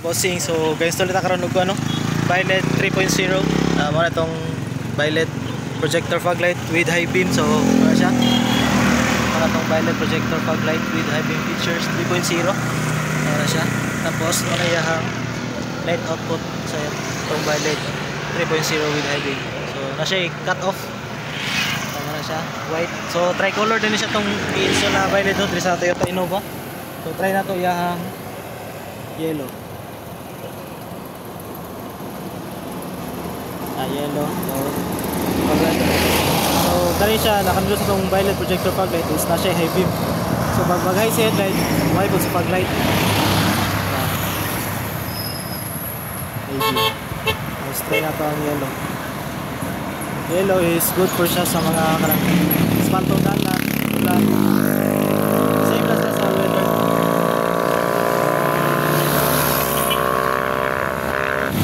Bossing, so ga-install nita karon og ano, Violet 3.0. Mo na tong Violet projector fog light with high beam. So ano siya? Para tong Violet projector fog light with high beam features 3.0. Ano siya? Tapos ano yung light output sa tong Violet 3.0 with high beam. So na siya cut off. Ano na siya? White. So tricolor din siya tong i-install na Violet no sa Toyota Innova. So try na to yung yellow. Yellow. So dali siya nakandulo sa tong Violet projector fog light is na siya high beam. So pag mag high sa headlight, may po sa fog light. High beam. Let's try na to ang yellow. Yellow is good for siya sa mga karang small tone na ulan. Same lang sa weather.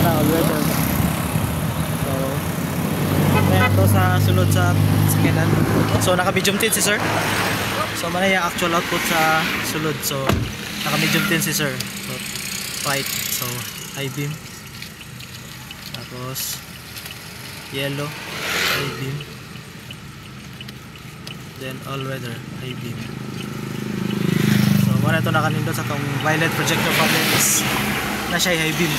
All weather. Ito sa sulod sa sakyanan. So naka medium tint si sir. So man yung actual output sa sulod. So naka medium tint si sir. So white. So high beam. Tapos yellow high beam. Then all weather high beam. So man ito nakanindot sa tong Violet projector fog light na siya high beam.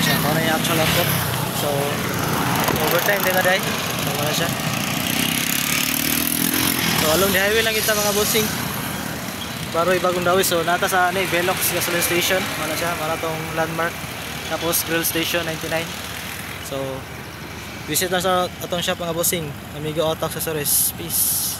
So man yung actual output. So overtime din na day. So wala siya. So along the highway lang kita mga bossing. Baroy bagong dawi. So nata sa Velox gasoline station. Wala siya. Wala tong landmark. Tapos grill station 99. So visit na sa atong shop mga bossing. Amigo Auto Accessories. Peace.